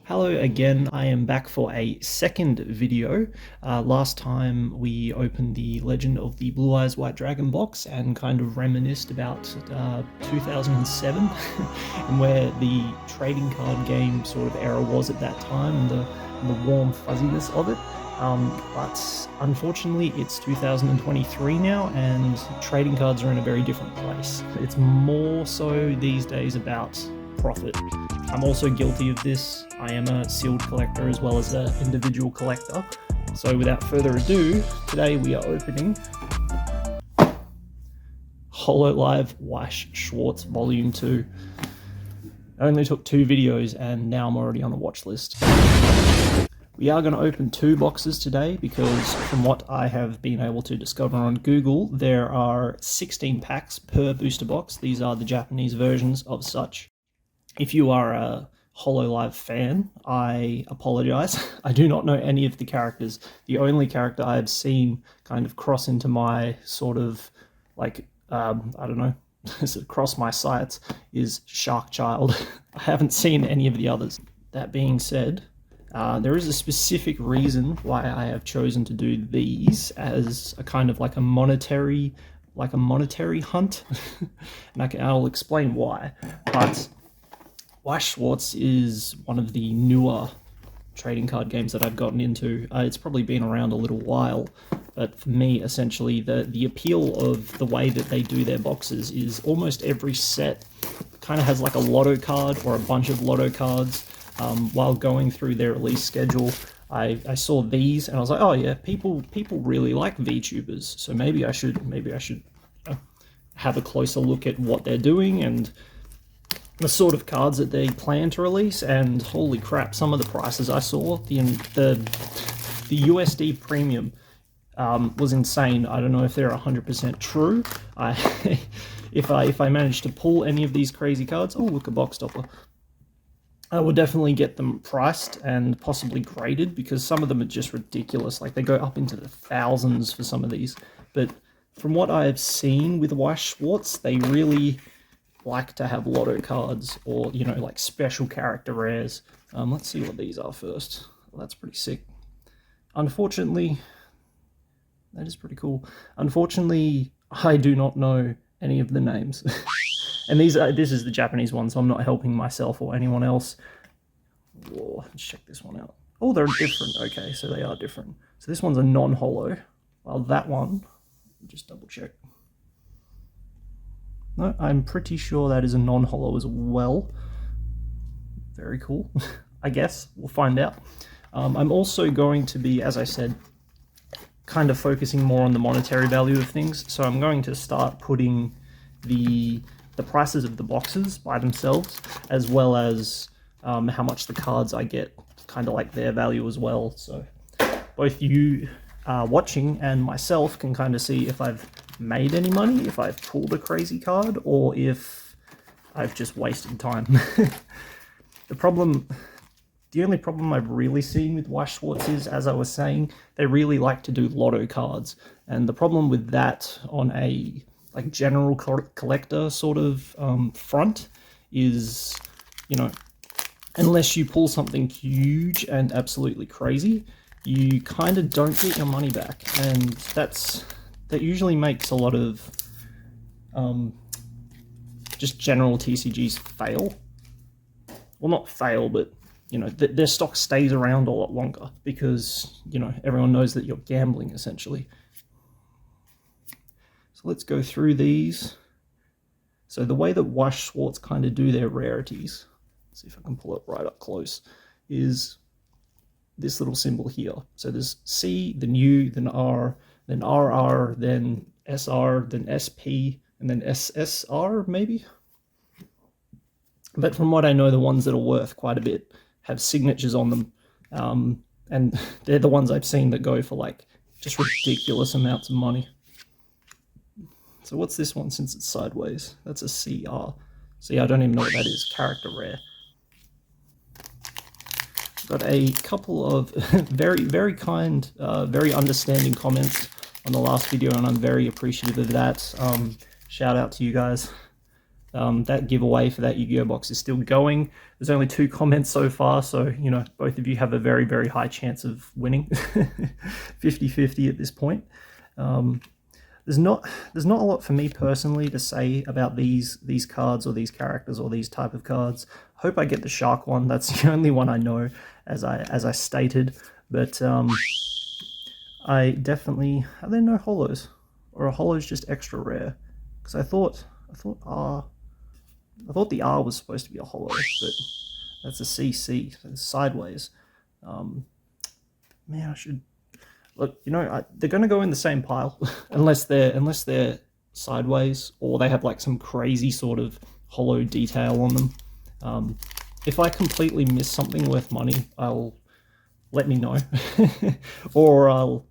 Hello again, I am back for a second video. Last time we opened the Legend of the Blue Eyes White Dragon box and kind of reminisced about 2007 and where the trading card game sort of era was at that time and the warm fuzziness of it. But unfortunately it's 2023 now and trading cards are in a very different place. It's more so these days about profit. I'm also guilty of this. I am a sealed collector as well as an individual collector. So without further ado, today we are opening Hololive Weiss Schwarz Vol.2. I only took 2 videos and now I'm already on a watch list. We are going to open 2 boxes today because from what I have been able to discover on Google, there are 16 packs per booster box. These are the Japanese versions of such. If you are a Hololive fan, I apologize. I do not know any of the characters. The only character I have seen kind of cross into my sort of, like, I don't know, cross my sights is Shark Child. I haven't seen any of the others. That being said, there is a specific reason why I have chosen to do these as a kind of like a monetary hunt. And I'll explain why. But Weiss Schwarz is one of the newer trading card games that I've gotten into. It's probably been around a little while, but for me, essentially, the appeal of the way that they do their boxes is almost every set kind of has like a lotto card or a bunch of lotto cards. While going through their release schedule, I saw these and I was like, oh yeah, people really like VTubers, so maybe I should have a closer look at what they're doing and the sort of cards that they plan to release. And holy crap, some of the prices I saw, the USD premium was insane. I don't know if they're 100% true. If I manage to pull any of these crazy cards, oh look, a box topper, I will definitely get them priced and possibly graded because some of them are just ridiculous. Like they go up into the thousands for some of these. But from what I have seen with Weiss Schwarz, they really like to have lotto cards or, you know, like special character rares. Let's see what these are first. Well, that's pretty sick. Unfortunately, that is pretty cool. Unfortunately, I do not know any of the names. And this is the Japanese one, so I'm not helping myself or anyone else. Whoa, let's check this one out. Oh, they're different. Okay, so they are different. So this one's a non-holo, while that one, just double check. No, I'm pretty sure that is a non-holo as well. Very cool. I guess we'll find out. I'm also going to be, as I said, kind of focusing more on the monetary value of things. So I'm going to start putting the prices of the boxes by themselves, as well as how much the cards I get, kind of like their value as well. So both you watching and myself can kind of see if I've made any money, if I've pulled a crazy card, or if I've just wasted time. The only problem I've really seen with Weiss Schwarz is, as I was saying, they really like to do lotto cards. And the problem with that on a like general collector sort of front is, you know, unless you pull something huge and absolutely crazy, you kind of don't get your money back. And that usually makes a lot of just general TCGs fail. Well, not fail, but, you know, their stock stays around a lot longer because, you know, everyone knows that you're gambling, essentially. So let's go through these. So the way that Weiss Schwarz kind of do their rarities, let's see if I can pull it right up close, is this little symbol here. So there's C, then U, then R, then RR, then SR, then SP, and then SSR, maybe? But from what I know, the ones that are worth quite a bit have signatures on them. And they're the ones I've seen that go for like just ridiculous amounts of money. So what's this one since it's sideways? That's a CR. See, I don't even know what that is. Character rare. Got a couple of very, very kind, very understanding comments on the last video, and I'm very appreciative of that. Shout out to you guys. That giveaway for that Yu-Gi-Oh box is still going. There's only 2 comments so far, so you know, both of you have a very, very high chance of winning. 50-50 at this point. There's not a lot for me personally to say about these cards or these characters or these type of cards. Hope I get the shark one. That's the only one I know, as I stated. But I definitely, are there no holos, or are holos just extra rare? Because I thought the R was supposed to be a holo, but that's a CC, so it's sideways. Man, I should look. You know, they're going to go in the same pile unless they're sideways, or they have like some crazy sort of holo detail on them. If I completely miss something worth money, let me know, or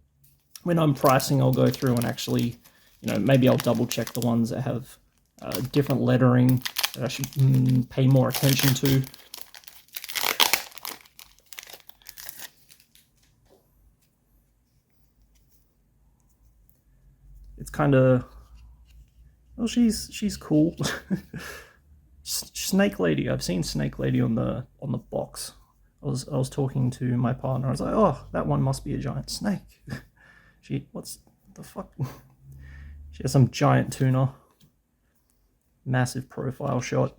when I'm pricing, I'll go through and actually, you know, maybe I'll double check the ones that have different lettering that I should pay more attention to. It's kind of, well, she's cool. Snake Lady. I've seen Snake Lady on the box. I was talking to my partner. I was like, oh, that one must be a giant snake. What's the fuck? She has some giant tuna. Massive profile shot.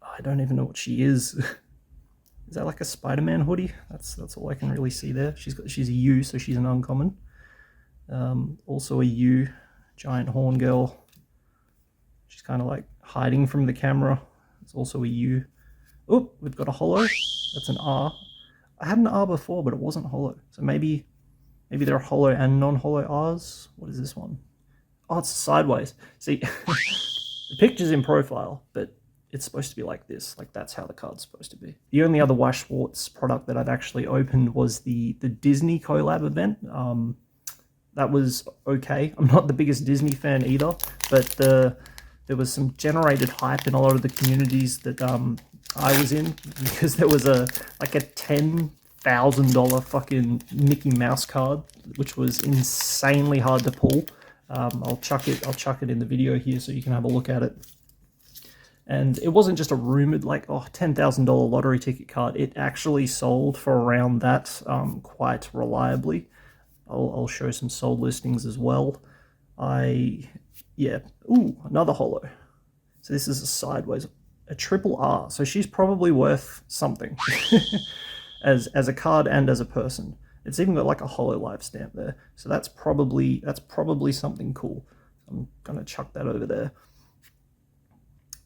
I don't even know what she is. Is that like a Spider-Man hoodie? That's all I can really see there. She's a U, so she's an uncommon. Also a U, giant horn girl. She's kind of like hiding from the camera. It's also a U. Oh, we've got a holo. That's an R. I had an R before, but it wasn't holo. So maybe there are holo and non-holo R's. What is this one? Oh, it's sideways. See, the picture's in profile, but it's supposed to be like this. Like, that's how the card's supposed to be. The only other Weiss Schwarz product that I've actually opened was the Disney collab event. That was okay. I'm not the biggest Disney fan either, but there was some generated hype in a lot of the communities that I was in, because there was a $10,000 fucking Mickey Mouse card, which was insanely hard to pull. I'll chuck it in the video here so you can have a look at it. And it wasn't just a rumored like, oh, $10,000 lottery ticket card. It actually sold for around that, quite reliably. I'll show some sold listings as well. Yeah. Ooh, another holo. So this is a sideways, a triple R. So she's probably worth something as a card and as a person. It's even got like a Hololive stamp there. So that's probably something cool. I'm gonna chuck that over there.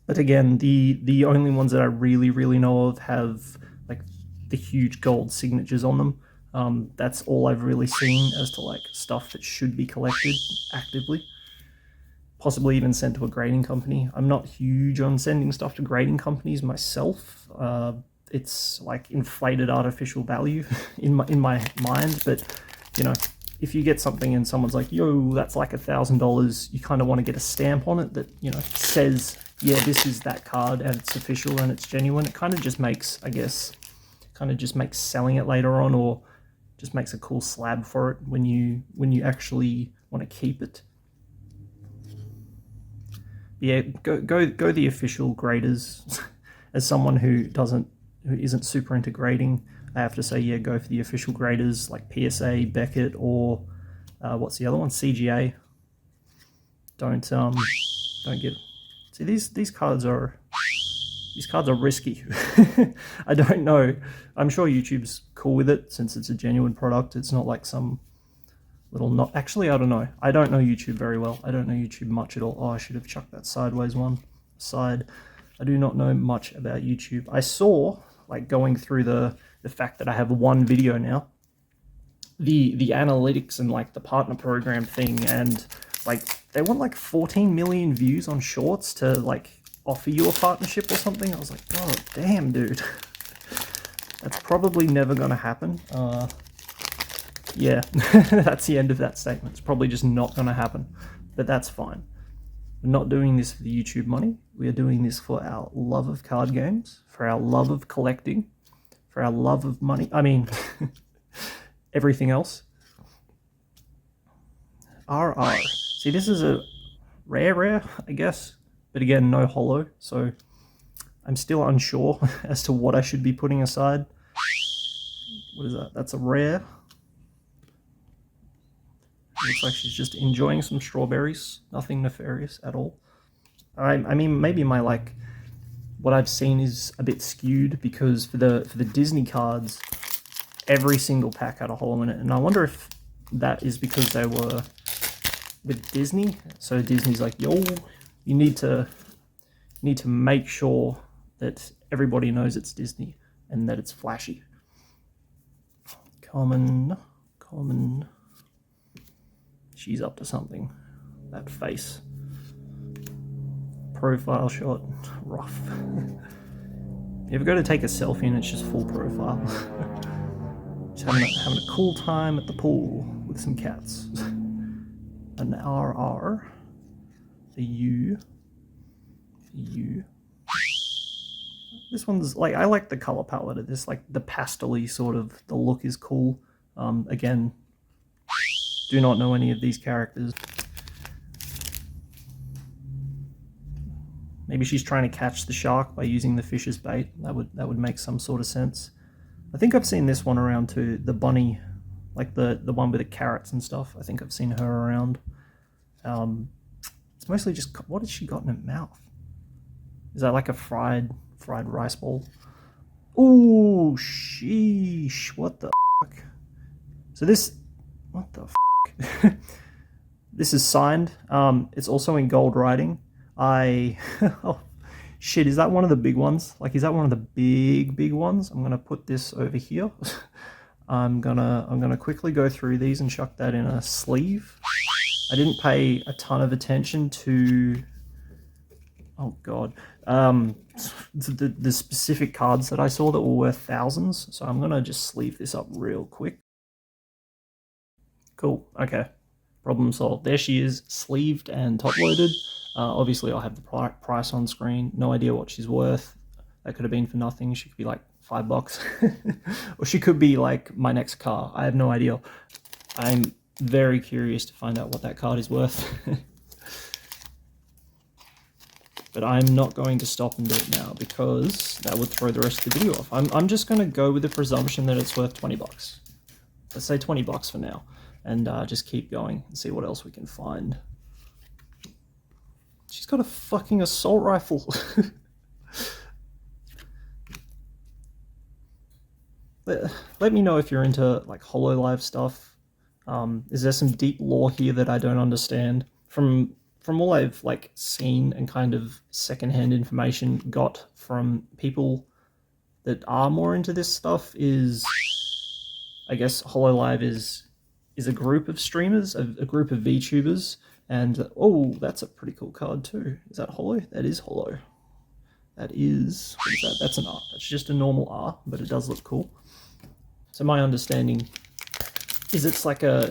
But again, the only ones that I really know of have like the huge gold signatures on them. That's all I've really seen as to like stuff that should be collected actively. Possibly even sent to a grading company. I'm not huge on sending stuff to grading companies myself. It's like inflated artificial value in my mind. But you know, if you get something and someone's like, yo, that's like $1,000, you kind of want to get a stamp on it that, you know, says, yeah, this is that card and it's official and it's genuine. It kind of just makes, I guess, selling it later on, or just makes a cool slab for it when you actually want to keep it. Yeah, go the official graders. As someone who isn't super into grading, I have to say, yeah, go for the official graders like PSA, Beckett, or what's the other one? CGA. Don't get. See, these cards are risky. I don't know. I'm sure YouTube's cool with it since it's a genuine product. It's not like some little not. Actually, I don't know. I don't know YouTube very well. I don't know YouTube much at all. Oh, I should have chucked that sideways one aside. I do not know much about YouTube. I saw, like, going through the fact that I have one video now, the analytics and like the partner program thing, and like they want like 14 million views on shorts to like offer you a partnership or something. I was like, oh damn, dude. That's probably never gonna happen. Yeah, that's the end of that statement. It's probably just not gonna happen, but that's fine. We're not doing this for the YouTube money. We are doing this for our love of card games, for our love of collecting, for our love of money. I mean, everything else. RR. See, this is rare, I guess. But again, no holo, so I'm still unsure as to what I should be putting aside. What is that? That's a rare. Looks like she's just enjoying some strawberries. Nothing nefarious at all. I mean, maybe my what I've seen is a bit skewed, because for the Disney cards, every single pack had a holo in it, and I wonder if that is because they were with Disney. So Disney's like, yo, you need to make sure that everybody knows it's Disney and that it's flashy. Common. She's up to something. That face. Profile shot, rough. You ever go to take a selfie and it's just full profile? Just having a cool time at the pool with some cats. An RR. A U. This one's like, I like the color palette of this, like the pastel-y sort of, the look is cool. Again, do not know any of these characters. Maybe she's trying to catch the shark by using the fish as bait. That would make some sort of sense. I think I've seen this one around too, the bunny, like the one with the carrots and stuff. I think I've seen her around. It's mostly just, what has she got in her mouth? Is that like a fried rice bowl? Ooh, sheesh, what the fuck? So this, what the fuck? This is signed. It's also in gold writing. Oh shit, is that one of the big ones? Like, is that one of the big ones? I'm gonna put this over here. I'm gonna quickly go through these and chuck that in a sleeve. I didn't pay a ton of attention to, oh god, the specific cards that I saw that were worth thousands. So I'm gonna just sleeve this up real quick. Cool, okay, problem solved. There she is, sleeved and top loaded. Obviously I'll have the price on screen. No idea what she's worth. That could have been for nothing. She could be like $5. Or she could be like my next car. I have no idea. I'm very curious to find out what that card is worth. But I'm not going to stop and do it now, because that would throw the rest of the video off. I'm just going to go with the presumption that it's worth 20 bucks. Let's say 20 bucks for now, and just keep going and see what else we can find. She's got a fucking assault rifle. Let me know if you're into like Hololive stuff. Is there some deep lore here that I don't understand? From all I've like seen and kind of secondhand information got from people that are more into this stuff, is I guess Hololive is a group of streamers, a group of VTubers. And, oh, that's a pretty cool card too. Is that holo? That is holo. That is, what is that? That's an R. That's just a normal R, but it does look cool. So my understanding is it's like a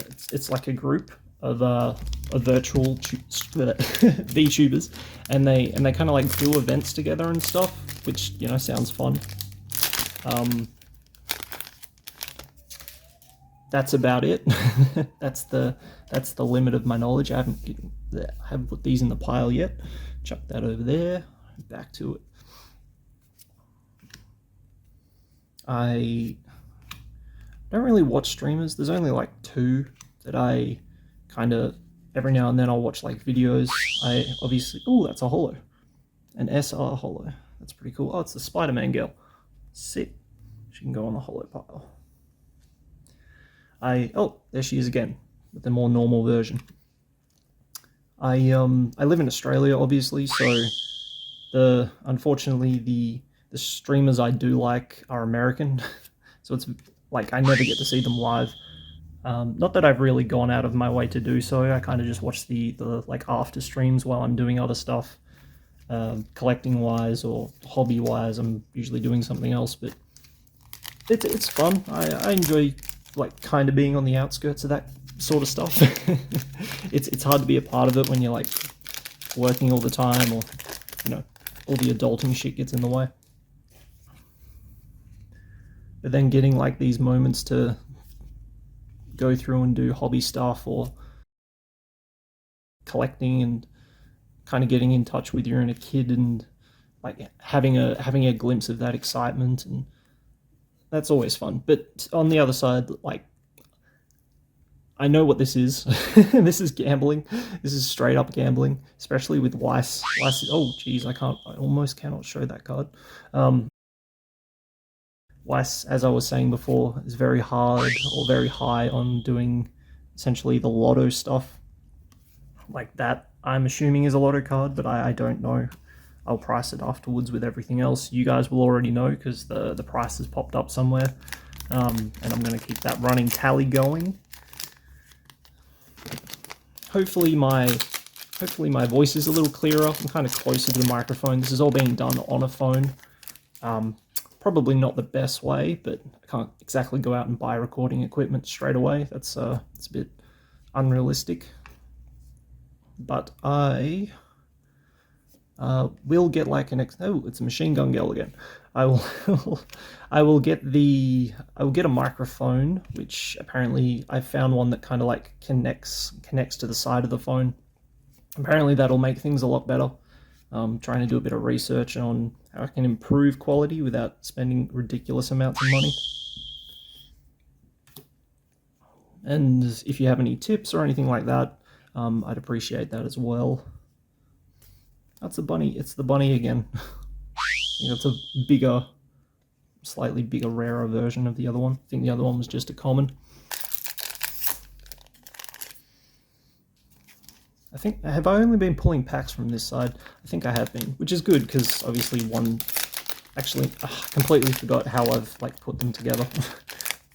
group of virtual VTubers, and they kind of like do events together and stuff, which, you know, sounds fun. That's about it. That's the limit of my knowledge. I haven't put these in the pile yet. Chuck that over there. Back to it. I don't really watch streamers. There's only like two that I kind of, every now and then I'll watch like videos. I obviously, oh, that's a holo. An SR holo. That's pretty cool. Oh, it's the Spider-Man girl. Sick. She can go on the holo pile. Oh, there she is again, with the more normal version. I live in Australia, obviously, so unfortunately the streamers I do like are American, so it's like I never get to see them live. Not that I've really gone out of my way to do so. I kind of just watch the like after streams while I'm doing other stuff, collecting wise or hobby wise. I'm usually doing something else, but it's fun. I enjoy like kind of being on the outskirts of that sort of stuff. It's hard to be a part of it when you're like working all the time, or you know, all the adulting shit gets in the way. But then getting like these moments to go through and do hobby stuff or collecting and kind of getting in touch with your inner kid and like having a glimpse of that excitement, and that's always fun. But on the other side, like, I know what this is. This is gambling. This is straight up gambling, especially with Weiss. Oh, geez, I almost cannot show that card. Weiss, as I was saying before, is very hard or very high on doing essentially the lotto stuff. Like that, I'm assuming is a lotto card, but I don't know. I'll price it afterwards with everything else. You guys will already know because the price has popped up somewhere. And I'm going to keep that running tally going. Hopefully my voice is a little clearer. I'm kind of closer to the microphone. This is all being done on a phone. Probably not the best way, but I can't exactly go out and buy recording equipment straight away. It's a bit unrealistic. But I will get like oh, it's a machine gun girl again. I will get a microphone, which apparently I found one that kind of like connects to the side of the phone. Apparently that'll make things a lot better. Trying to do a bit of research on how I can improve quality without spending ridiculous amounts of money. And if you have any tips or anything like that, I'd appreciate that as well. That's a bunny. It's the bunny again. I think that's a bigger, slightly bigger, rarer version of the other one. I think the other one was just a common. Have I only been pulling packs from this side? I think I have been, which is good because obviously one, actually, I completely forgot how I've like put them together.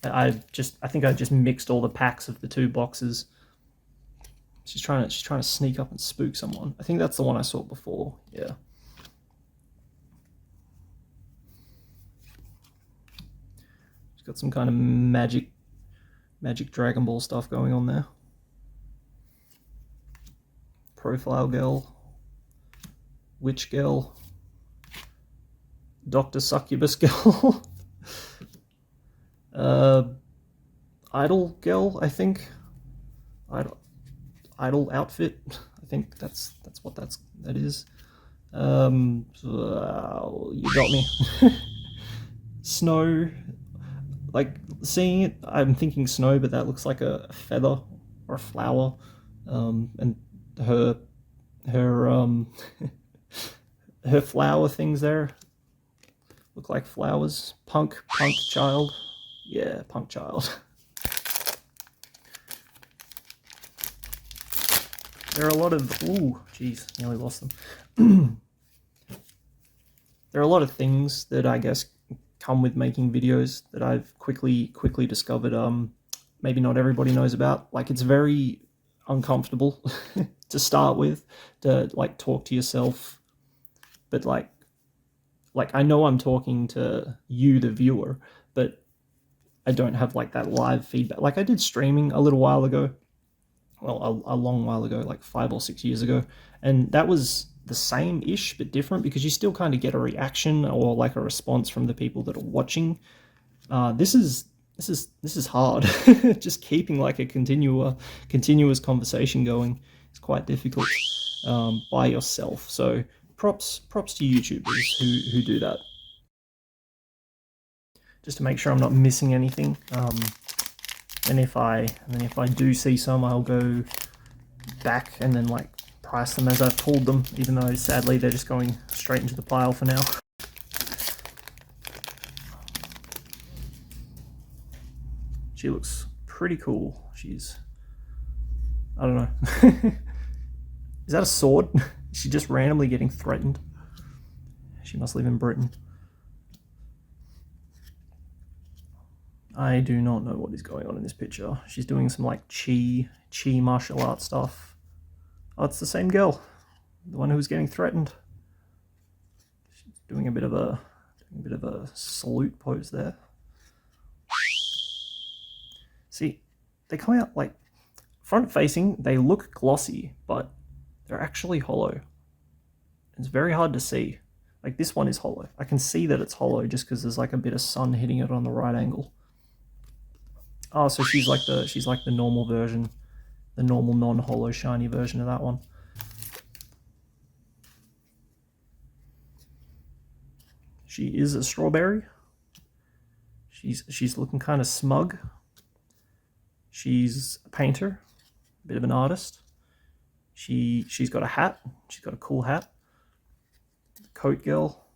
I think I just mixed all the packs of the two boxes. She's trying to sneak up and spook someone. I think that's the one I saw before. Yeah. She's got some kind of magic Dragon Ball stuff going on there. Profile girl, witch girl, Dr. Succubus girl, idol girl, I think, idol outfit. I think that's what that is. You got me. Snow, like seeing it, I'm thinking snow, but that looks like a feather or a flower, and her her flower things there look like flowers. Punk child. Yeah, punk child. There are a lot of, ooh, geez, nearly lost them. There are a lot of things that I guess come with making videos that I've quickly discovered maybe not everybody knows about. Like, it's very uncomfortable to start with, to like talk to yourself, but like I know I'm talking to you, the viewer, but I don't have like that live feedback. Like I did streaming a little while ago, well, a long while ago, like 5 or 6 years ago, and that was the same-ish but different because you still kind of get a reaction or like a response from the people that are watching. This is hard. Just keeping like a continuous conversation going is quite difficult by yourself. So props to YouTubers who do that. Just to make sure I'm not missing anything. And if I do see some, I'll go back and then like price them as I've pulled them, even though sadly they're just going straight into the pile for now. She looks pretty cool. She's, I don't know. Is that a sword? Is she just randomly getting threatened? She must live in Britain. I do not know what is going on in this picture. She's doing some like chi martial arts stuff. Oh, it's the same girl, the one who was getting threatened. She's doing a bit of a salute pose there. See, they come out like front facing, they look glossy, but they're actually hollow. It's very hard to see. Like this one is hollow. I can see that it's hollow just because there's like a bit of sun hitting it on the right angle. Oh, so she's like the normal version, the normal non-hollow shiny version of that one. She is a strawberry. She's looking kind of smug. She's a painter, a bit of an artist. She's got a hat. She's got a cool hat. Coat girl.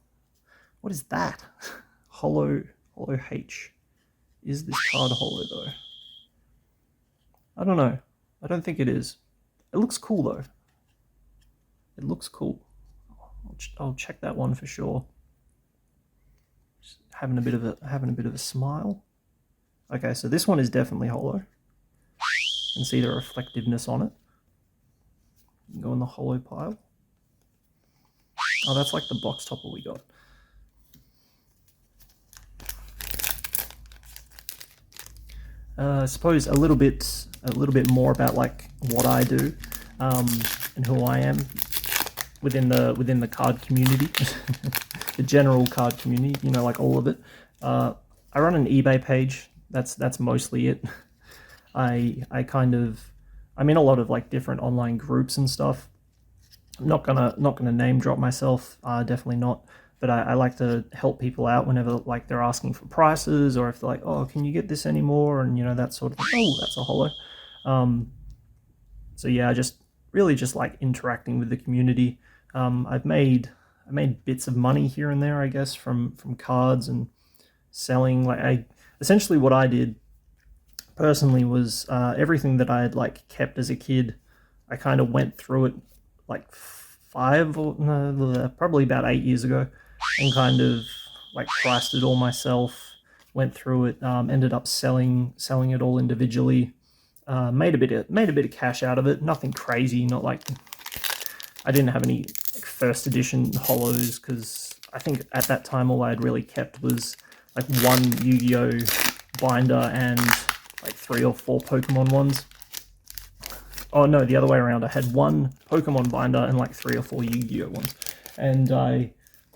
What is that? Holo H. Is this card holo though? I don't know. I don't think it is. It looks cool though. It looks cool. I'll check that one for sure. Just having a bit of a smile. Okay, so this one is definitely holo. You can see the reflectiveness on it. You can go in the holo pile. Oh, that's like the box topper we got. I suppose a little bit more about like what I do and who I am within the card community, the general card community. You know, like all of it. I run an eBay page. That's mostly it. I'm in a lot of like different online groups and stuff. I'm not gonna name drop myself, definitely not. But I like to help people out whenever like they're asking for prices, or if they're like, oh, can you get this anymore, and you know, that sort of thing. Oh, that's a holo. So yeah, I really just like interacting with the community. I made bits of money here and there, I guess, from cards and selling. Like essentially what I did personally was everything that I had like kept as a kid. I kind of went through it like probably about 8 years ago, and kind of like priced it all myself, went through it, ended up selling it all individually, made a bit of cash out of it. Nothing crazy, not like I didn't have any like first edition holos, because I think at that time all I had really kept was like one Yu-Gi-Oh binder and like 3 or 4 Pokemon ones. Oh no, the other way around. I had one Pokemon binder and like 3 or 4 Yu-Gi-Oh ones. And I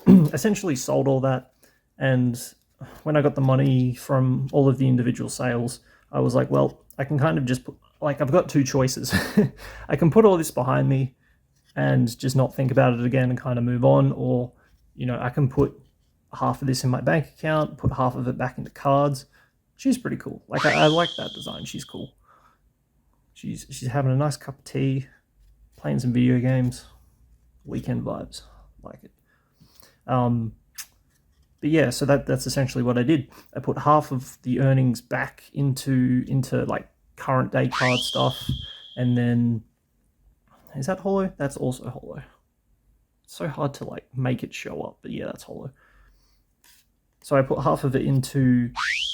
essentially sold all that. And when I got the money from all of the individual sales, I was like, well, I can kind of just put, like, I've got 2 choices. I can put all this behind me and just not think about it again and kind of move on. Or, you know, I can put half of this in my bank account, put half of it back into cards. She's pretty cool. Like, I like that design. She's cool. She's having a nice cup of tea, playing some video games, weekend vibes, like it. But yeah, so that's essentially what I did. I put half of the earnings back into like current day card stuff, and then is that holo? That's also holo. It's so hard to like make it show up, but yeah, that's holo. So I put half of it into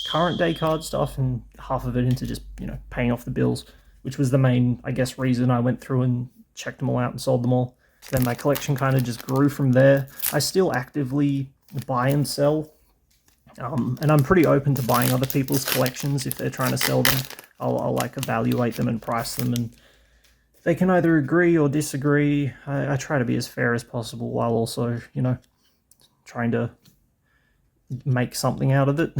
current day card stuff and half of it into just, you know, paying off the bills, which was the main, I guess, reason I went through and checked them all out and sold them all. Then my collection kind of just grew from there. I still actively buy and sell, and I'm pretty open to buying other people's collections if they're trying to sell them. I'll like evaluate them and price them, and they can either agree or disagree. I try to be as fair as possible while also, you know, trying to make something out of it.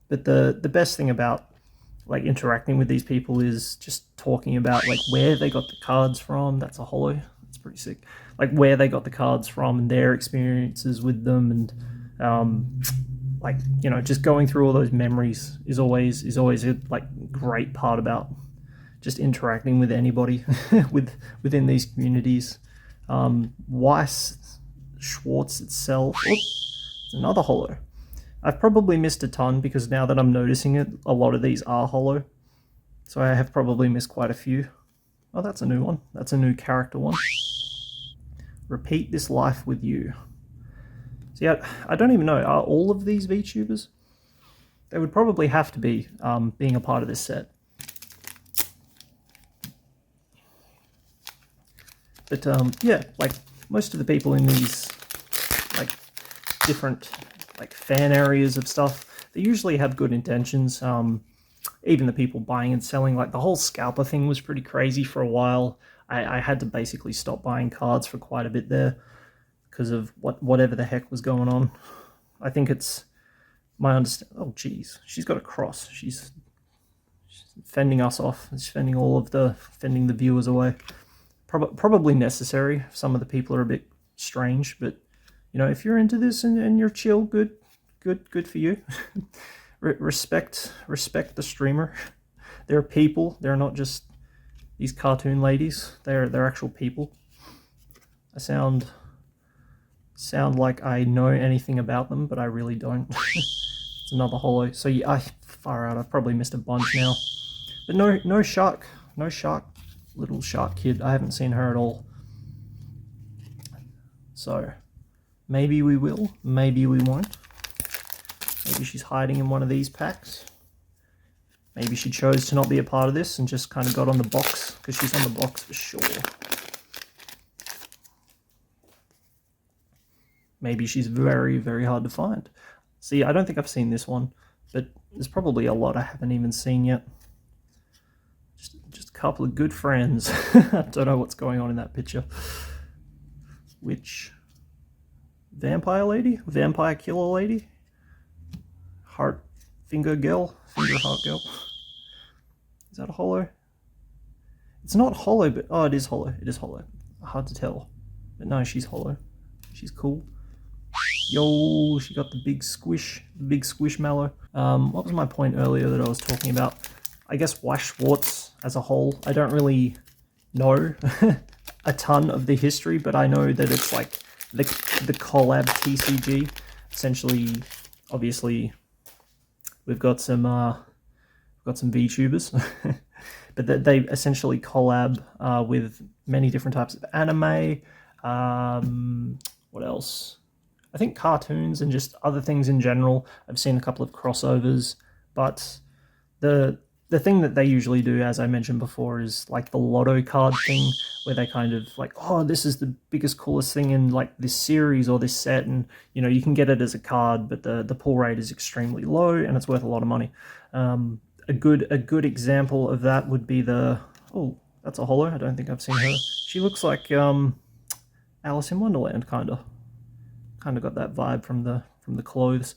But the best thing about like interacting with these people is just talking about like where they got the cards from. That's a holo. That's pretty sick. Like where they got the cards from and their experiences with them, and like, you know, just going through all those memories is always a like great part about just interacting with anybody within these communities. Weiss Schwarz itself. It's another holo. I've probably missed a ton, because now that I'm noticing it, a lot of these are holo. So I have probably missed quite a few. Oh, that's a new one. That's a new character one. Repeat this life with you. So yeah, I don't even know. Are all of these VTubers? They would probably have to be, being a part of this set. But yeah, like most of the people in these like different like fan areas of stuff, they usually have good intentions. Even the people buying and selling, like the whole scalper thing was pretty crazy for a while. I had to basically stop buying cards for quite a bit there because of whatever the heck was going on. I think it's my understanding. Oh geez, she's got a cross. She's fending us off. She's fending the viewers away. Probably necessary. Some of the people are a bit strange, but you know, if you're into this and you're chill, good for you. Respect the streamer. They're people. They're not just these cartoon ladies. They're actual people. I sound like I know anything about them, but I really don't. It's another holo. So yeah, far out. I've probably missed a bunch now. But no shark, little shark kid. I haven't seen her at all. So maybe we will, maybe we won't. Maybe she's hiding in one of these packs. Maybe she chose to not be a part of this and just kind of got on the box, because she's on the box for sure. Maybe she's very, very hard to find. See, I don't think I've seen this one, but there's probably a lot I haven't even seen yet. Just a couple of good friends. I don't know what's going on in that picture. Which vampire lady? Vampire killer lady? Heart finger girl? Finger heart girl? Is that a holo? It's not holo, but oh, it is holo. It is holo. Hard to tell. But no, she's holo. She's cool. Yo, she got the big squish mallow. What was my point earlier that I was talking about? I guess Weiss Schwarz as a whole, I don't really know a ton of the history, but I know that it's like the collab TCG. Essentially, obviously, we've got some VTubers, but they essentially collab with many different types of anime. What else? I think cartoons and just other things in general. I've seen a couple of crossovers, but the thing that they usually do, as I mentioned before, is like the lotto card thing, where they kind of like, oh, this is the biggest, coolest thing in like this series or this set, and you know, you can get it as a card, but the pull rate is extremely low and it's worth a lot of money. A good example of that would be oh, that's a holo. I don't think I've seen her. She looks like Alice in Wonderland, kind of got that vibe from the clothes.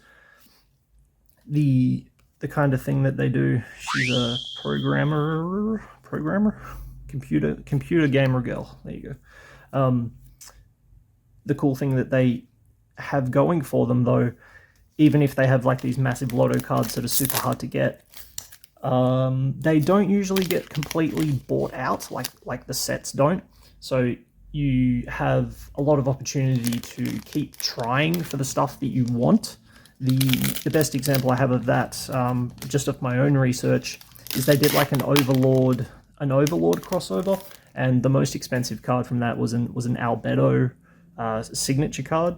The kind of thing that they do. She's a programmer, computer gamer girl. There you go. The cool thing that they have going for them, though, even if they have like these massive lotto cards that are super hard to get, they don't usually get completely bought out like the sets don't. So you have a lot of opportunity to keep trying for the stuff that you want. The best example I have of that, just off my own research, is they did like an Overlord crossover, and the most expensive card from that was an Albedo signature card.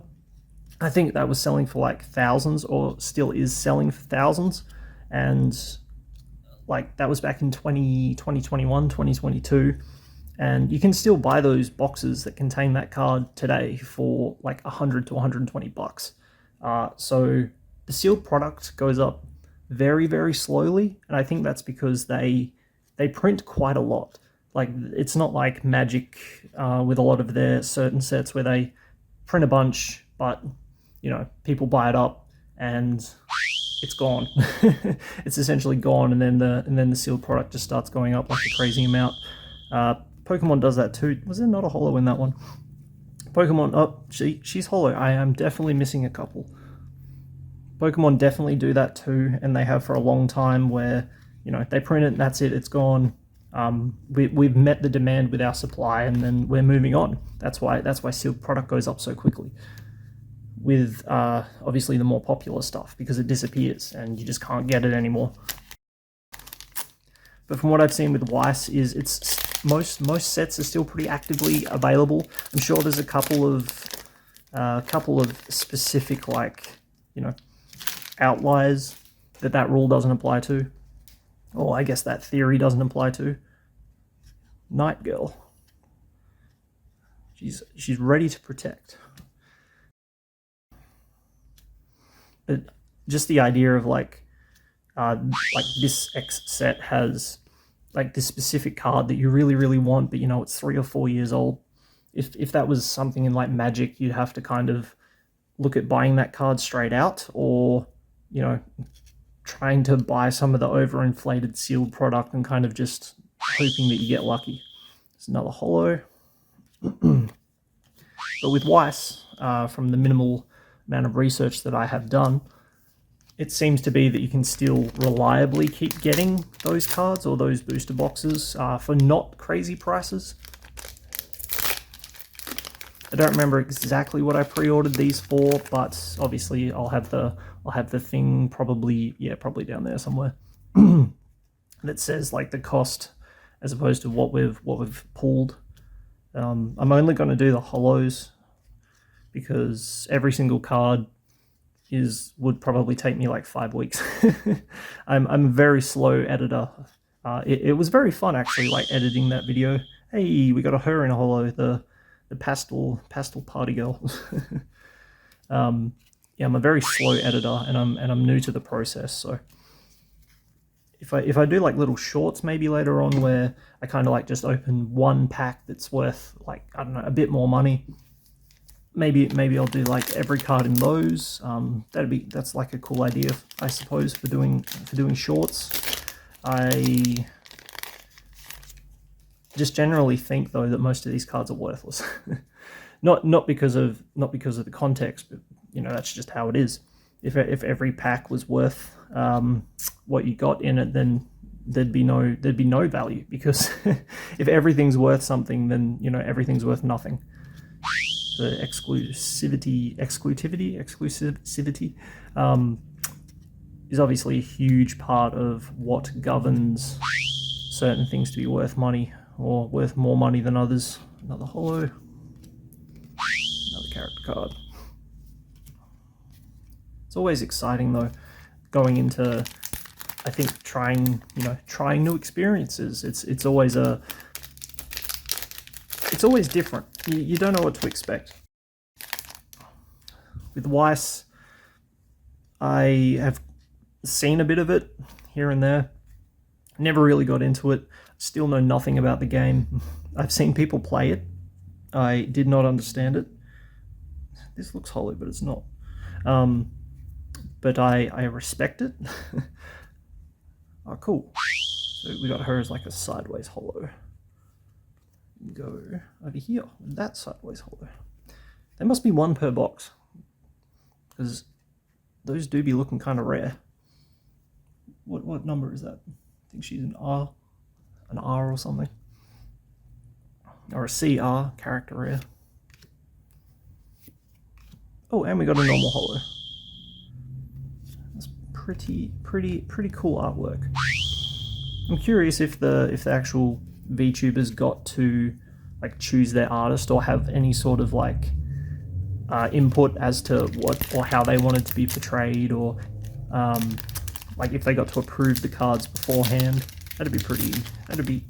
I think that was selling for like thousands, or still is selling for thousands, and like that was back in 2021, 2022. And you can still buy those boxes that contain that card today for like 100 to 120 bucks. So the sealed product goes up very, very slowly, and I think that's because they print quite a lot. Like, it's not like Magic with a lot of their certain sets where they print a bunch, but you know, people buy it up and it's gone. It's essentially gone, and then the sealed product just starts going up like a crazy amount. Pokemon does that too. Was there not a holo in that one? Pokemon, oh, she's holo. I am definitely missing a couple. Pokemon definitely do that too, and they have for a long time, where, you know, they print it and that's it, it's gone. We've met the demand with our supply, and then we're moving on. That's why sealed product goes up so quickly. With obviously the more popular stuff, because it disappears and you just can't get it anymore. But from what I've seen with Weiss, is it's most sets are still pretty actively available. I'm sure there's a couple of specific, like, you know, outliers that rule doesn't apply to, or I guess that theory doesn't apply to. Night Girl. She's ready to protect. But just the idea of like this X set has like this specific card that you really, really want, but you know, it's 3 or 4 years old. If that was something in like Magic, you'd have to kind of look at buying that card straight out, or, you know, trying to buy some of the overinflated sealed product and kind of just hoping that you get lucky. It's another holo. But with Weiss, from the minimal amount of research that I have done, it seems to be that you can still reliably keep getting those cards or those booster boxes for not crazy prices. I don't remember exactly what I pre-ordered these for, but obviously I'll have the thing probably down there somewhere that says like the cost as opposed to what we've pulled. I'm only going to do the holos because every single card would probably take me like 5 weeks. I'm a very slow editor. It was very fun actually, like editing that video. Hey, we got her in a holo, the pastel party girl. Yeah, I'm a very slow editor, and I'm new to the process. So if I do like little shorts maybe later on where I kind of like just open one pack that's worth like, I don't know, a bit more money. Maybe I'll do like every card in those. That's like a cool idea, I suppose, for doing shorts. I just generally think though that most of these cards are worthless. not because of the context, but you know, that's just how it is. If every pack was worth what you got in it, then there'd be no value, because if everything's worth something, then you know everything's worth nothing. The exclusivity is obviously a huge part of what governs certain things to be worth money or worth more money than others. Another holo, another character card. It's always exciting though, going into, I think, trying new experiences. It's always different. You don't know what to expect. With Weiss, I have seen a bit of it here and there. Never really got into it. Still know nothing about the game. I've seen people play it. I did not understand it. This looks hollow, but it's not. But I respect it. Oh, cool. So we got her as like a sideways hollow. Go over here with that sideways hollow. There must be one per box, because those do be looking kind of rare. What number is that? I think she's an R or something, or a CR, character rare. Oh, and we got a normal hollow. That's pretty cool artwork. I'm curious if the actual VTubers got to like choose their artist or have any sort of like input as to what or how they wanted to be portrayed, or like if they got to approve the cards beforehand. That'd be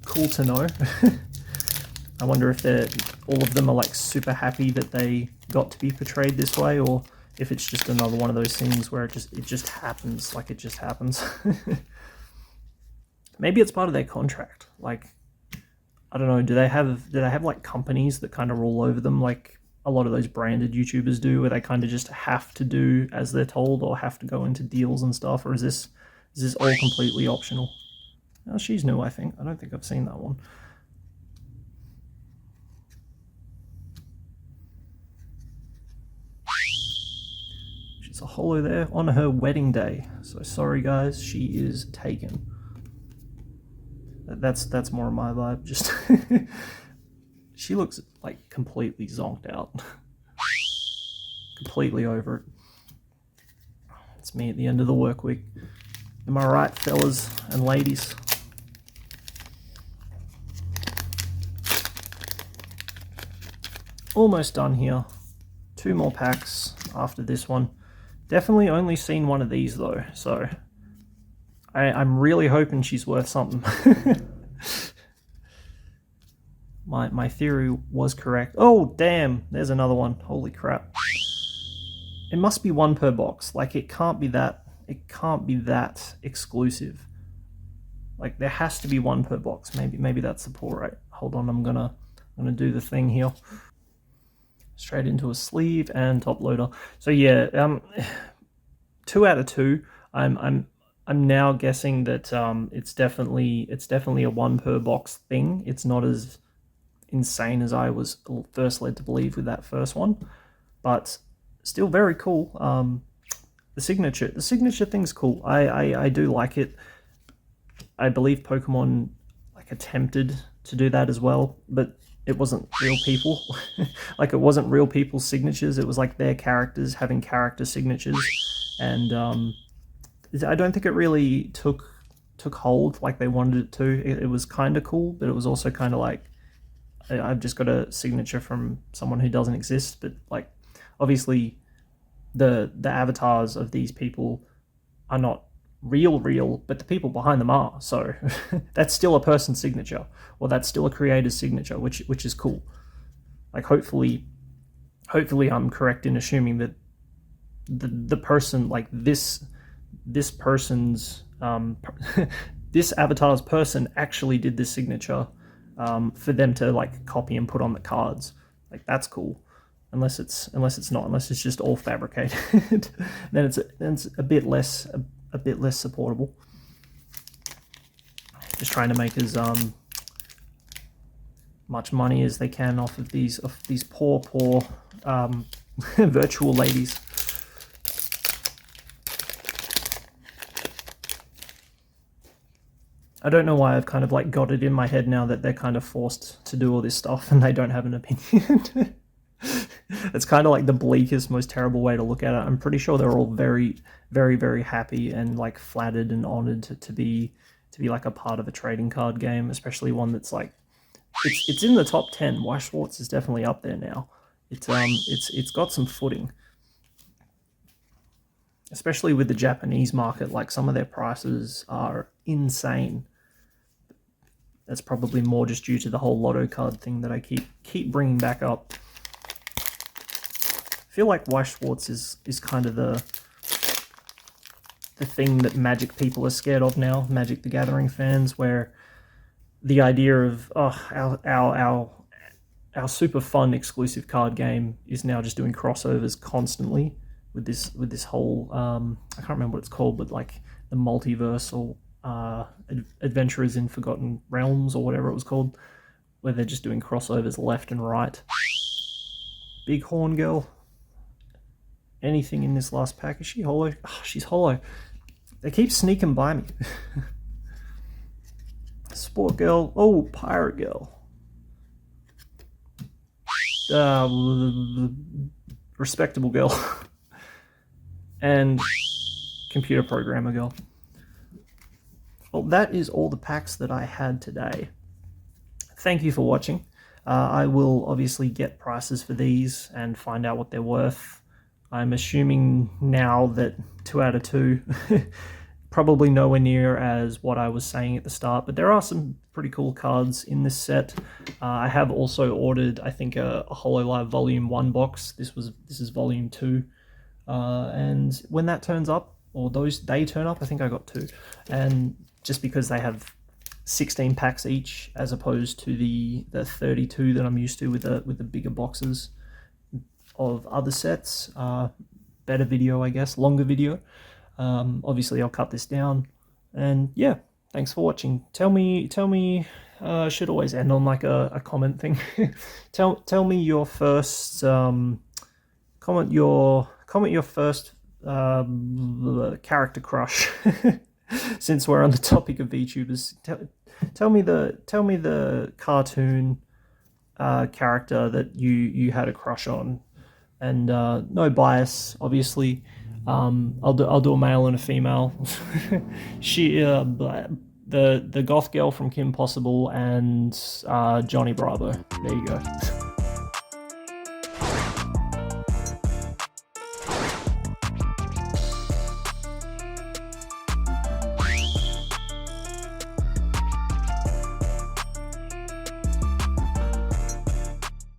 cool to know. I wonder if all of them are like super happy that they got to be portrayed this way, or if it's just another one of those things where it just happens, like it just happens. Maybe it's part of their contract. Like, I don't know, do they have like companies that kind of rule over them, like a lot of those branded YouTubers do, where they kind of just have to do as they're told or have to go into deals and stuff? Or is this all completely optional? Oh, she's new, I think. I don't think I've seen that one. She's a holo there on her wedding day. So sorry guys, she is taken. That's more of my vibe. Just she looks like completely zonked out. Completely over it. It's me at the end of the work week. Am I right, fellas and ladies? Almost done here. 2 more packs after this one. Definitely only seen one of these though, so I'm really hoping she's worth something. My theory was correct. Oh damn, there's another one. Holy crap. It must be one per box. Like it can't be that exclusive. Like there has to be one per box. Maybe that's the pull rate. Hold on, I'm gonna do the thing here. Straight into a sleeve and top loader. So yeah, 2 out of 2. I'm now guessing that it's definitely a 1 per box thing. It's not as insane as I was first led to believe with that first one. but still very cool. The signature thing's cool. I do like it. I believe Pokemon like attempted to do that as well, but it wasn't real people. Like, it wasn't real people's signatures. It was like their characters having character signatures, and I don't think it really took hold like they wanted it to. It was kind of cool, but it was also kind of like, I've just got a signature from someone who doesn't exist. But like, obviously, the avatars of these people are not real, but the people behind them are. So that's still a person's signature, or that's still a creator's signature, which is cool. Like, hopefully I'm correct in assuming that the person, like this person's this avatar's person actually did this signature for them to like copy and put on the cards. Like, that's cool. Unless it's not, unless it's just all fabricated, then it's a bit less supportable. Just trying to make as much money as they can off of these poor virtual ladies. I don't know why I've kind of like got it in my head now that they're kind of forced to do all this stuff and they don't have an opinion. It's kind of like the bleakest, most terrible way to look at it. I'm pretty sure they're all very, very, very happy and like flattered and honored to be like a part of a trading card game, especially one that's like, it's in the top 10. Weiss Schwarz is definitely up there now. It's got some footing, especially with the Japanese market. Like, some of their prices are insane. That's probably more just due to the whole lotto card thing that I keep bringing back up. I feel like Weiss Schwarz is kind of the thing that Magic people are scared of now, Magic the Gathering fans, where the idea of our super fun exclusive card game is now just doing crossovers constantly with this whole I can't remember what it's called, but like the multiversal Adventurers in Forgotten Realms or whatever it was called, where they're just doing crossovers left and right. Big Horn Girl. Anything in this last pack? Is she holo? Oh, she's holo. They keep sneaking by me. Sport Girl. Oh, Pirate Girl. Respectable Girl. And Computer Programmer Girl. Well, that is all the packs that I had today. Thank you for watching. I will obviously get prices for these and find out what they're worth. I'm assuming now that 2 out of 2, probably nowhere near as what I was saying at the start, but there are some pretty cool cards in this set. I have also ordered, I think, a Hololive Volume 1 box. This is Volume 2, and when that turns up, or they turn up, I think I got 2, and just because they have 16 packs each, as opposed to the 32 that I'm used to with the bigger boxes of other sets. Better video, I guess, longer video. Obviously I'll cut this down, and yeah, thanks for watching. Tell me I should always end on like a comment thing. tell me your first comment your first character crush. Since we're on the topic of VTubers, tell me the cartoon character that you had a crush on. And no bias, obviously. I'll do a male and a female. She, the goth girl from Kim Possible, and Johnny Bravo. There you go.